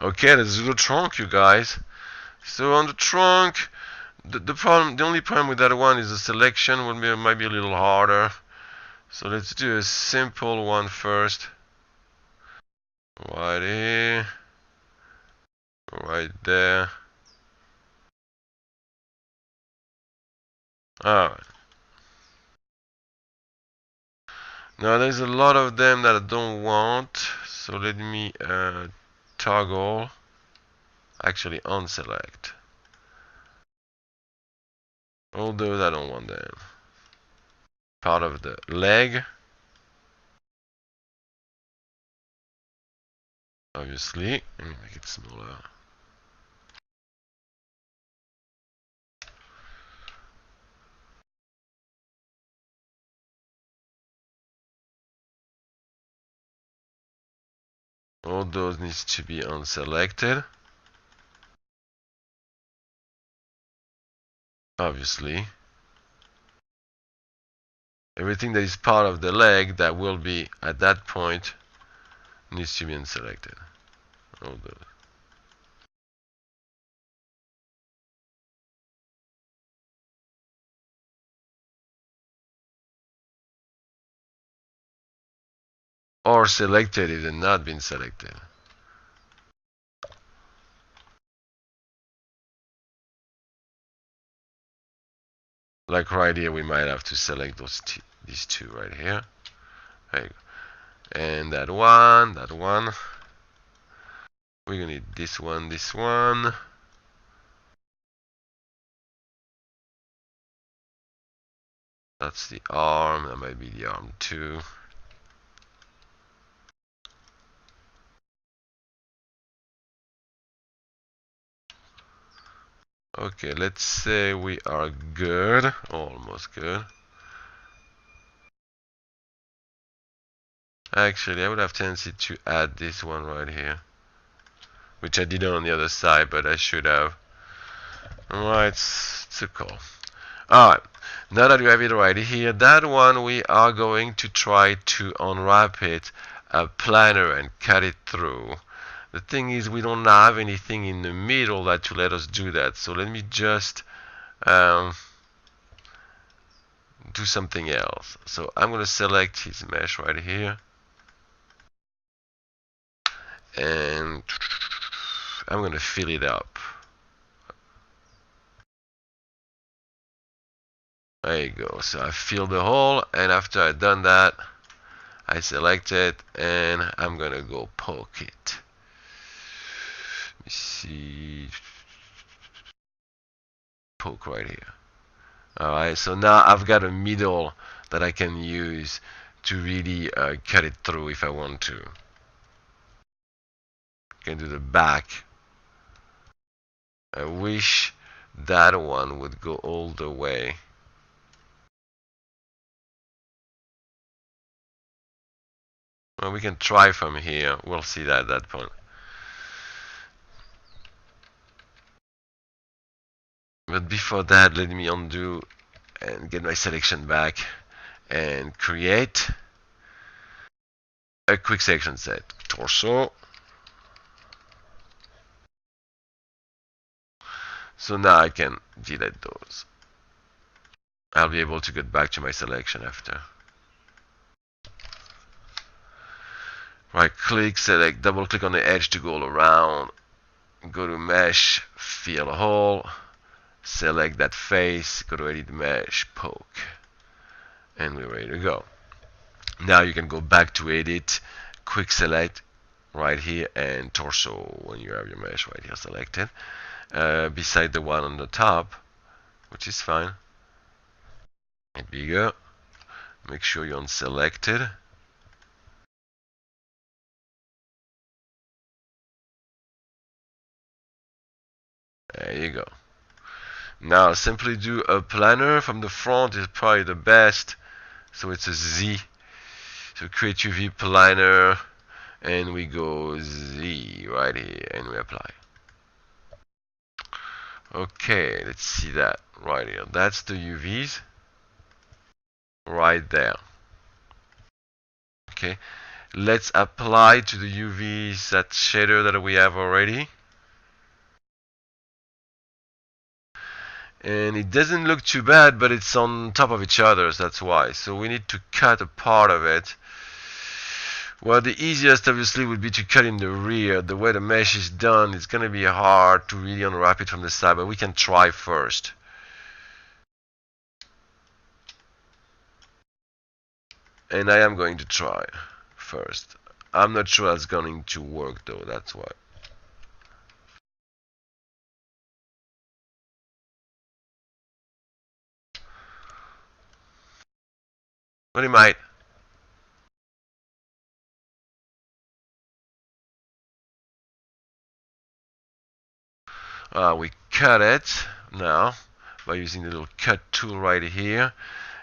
Okay, let's do the trunk, you guys. So on the trunk, the only problem with that one is the selection might be a little harder. So let's do a simple one first. Right here, right there. Alright. Now there's a lot of them that I don't want, so let me toggle, actually unselect. All those I don't want them. Part of the leg, obviously. Let me make it smaller. All those needs to be unselected, obviously. Everything that is part of the leg that will be at that point needs to be unselected. All those. Or selected if they've not been selected. Like right here, we might have to select these two right here. There you go. And that one. We're gonna need this one. That's the arm. That might be the arm too. Okay, let's say we are good, almost good. Actually, I would have tendency to add this one right here, which I did on the other side, but I should have. Alright, it's a call. Alright, now that you have it right here, that one we are going to try to unwrap it, planar and cut it through. The thing is, we don't have anything in the middle that to let us do that. So let me just do something else. So I'm going to select his mesh right here. And I'm going to fill it up. There you go. So I fill the hole, and after I've done that, I select it, and I'm going to go poke it. Let me see. Poke right here. Alright, so now I've got a middle that I can use to really cut it through if I want to. I can do the back. I wish that one would go all the way. Well, we can try from here. We'll see that at that point. But before that, let me undo and get my selection back and create a quick selection set. Torso. So now I can delete those. I'll be able to get back to my selection after. Right click, select, double click on the edge to go around. Go to mesh, fill a hole. Select that face, go to edit mesh, poke. And we're ready to go. Now you can go back to edit, quick select right here, and torso when you have your mesh right here selected. Beside the one on the top, which is fine. And bigger. Make sure you're unselected. There you go. Now simply do a planar from the front is probably the best. So it's a Z. So create UV planar, and we go Z right here, and we apply. Okay, let's see that right here. That's the UVs right there. Okay, Let's apply to the UVs that shader that we have already. And it doesn't look too bad, but it's on top of each other, so that's why. So we need to cut a part of it. Well, the easiest obviously would be to cut in the rear. The way the mesh is done, it's going to be hard to really unwrap it from the side, but we can try first. And I am going to try first. I'm not sure it's going to work though, that's why. But it might. We cut it now by using the little cut tool right here.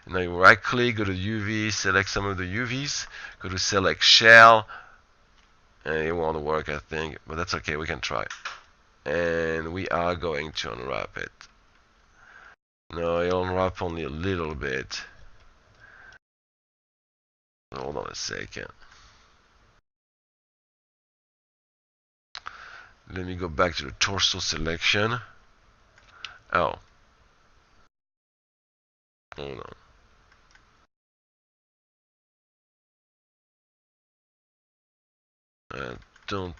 And now you right click, go to UV, select some of the UVs, go to select shell, and it won't work I think, but that's okay, we can try. And we are going to unwrap it. No, it'll unwrap only a little bit. Hold on a second. Let me go back to the torso selection. Oh. Hold on. I don't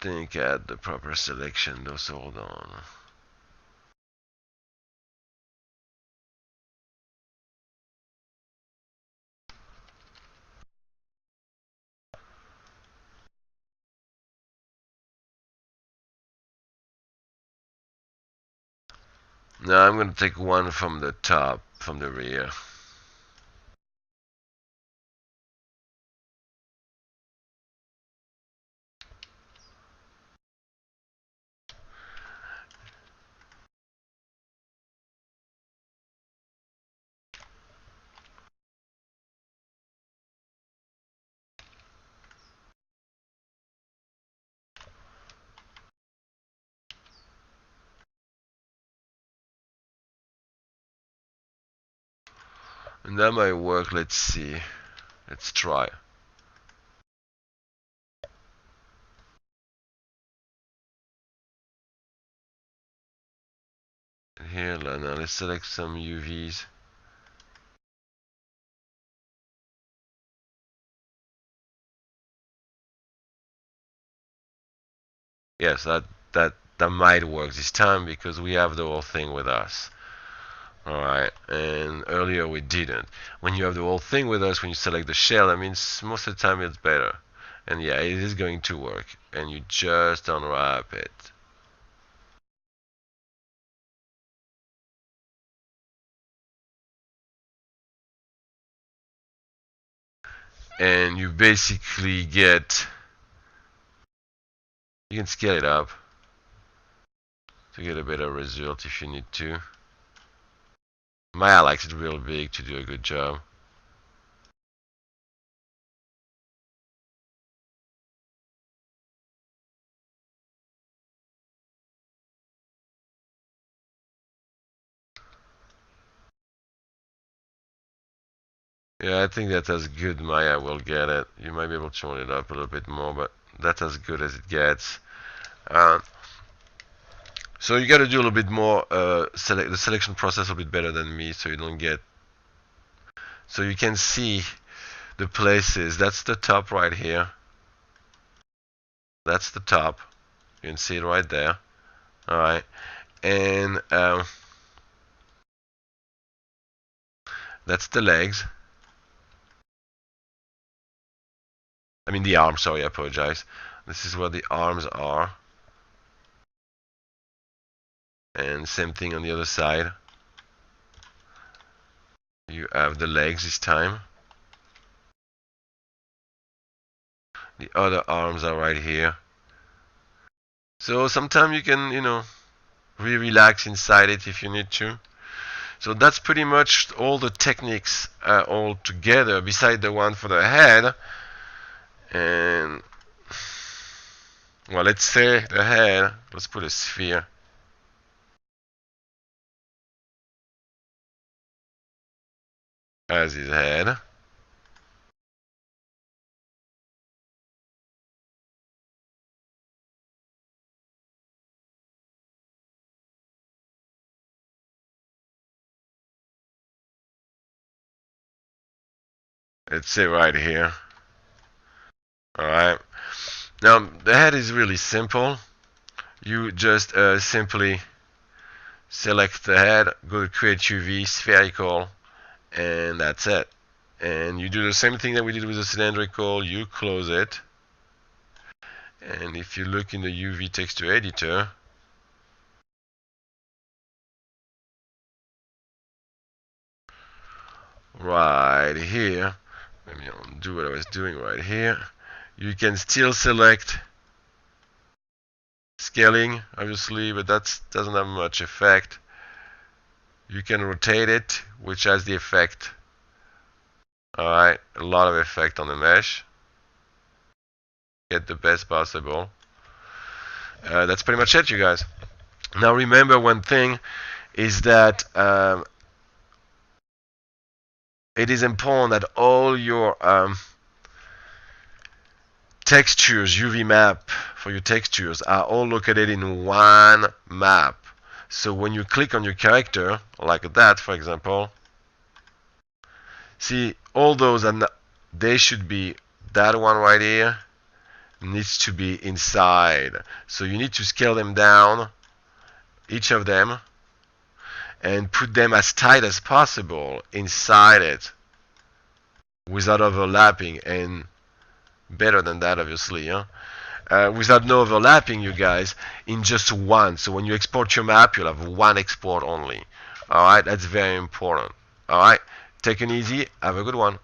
think I had the proper selection though, so hold on. Now I'm going to take one from the top, from the rear. And that might work, let's see. Let's try. Here, now let's select some UVs. Yes, that might work this time because we have the whole thing with us. Alright, and earlier we didn't. When you have the whole thing with us, when you select the shell, that means most of the time it's better. And yeah, it is going to work. And you just unwrap it. And you basically get, you can scale it up to get a better result if you need to. Maya likes it real big to do a good job. Yeah, I think that's as good Maya will get it. You might be able to tone it up a little bit more, but that's as good as it gets. So you got to do a little bit more, select the selection process a little bit better than me, so you don't get. So you can see the places. That's the top right here. That's the top. You can see it right there. All right, and that's the legs. I mean the arms. Sorry, I apologize. This is where the arms are. And same thing on the other side. You have the legs this time. The other arms are right here. So sometimes you can, relax inside it if you need to. So that's pretty much all the techniques all together, beside the one for the head. And, well, let's say the head, let's put a sphere. As his head. let's say right here. Alright, now the head is really simple. You just simply select the head, go to create UV, spherical, and that's it. And you do the same thing that we did with the cylindrical. You close it, and if you look in the UV texture editor, right here, let me undo what I was doing right here, you can still select scaling, obviously, but that doesn't have much effect. You can rotate it, which has the effect, alright, a lot of effect on the mesh. Get the best possible. That's pretty much it, you guys. Now remember one thing is that it is important that all your textures, UV map for your textures, are all located in one map. So when you click on your character, like that, for example, see all those, and they should be, that one right here needs to be inside. So you need to scale them down, each of them, and put them as tight as possible inside it without overlapping, and better than that, obviously, without no overlapping, you guys, in just one. So when you export your map, you'll have one export only. Alright, that's very important. Alright, take it easy, have a good one.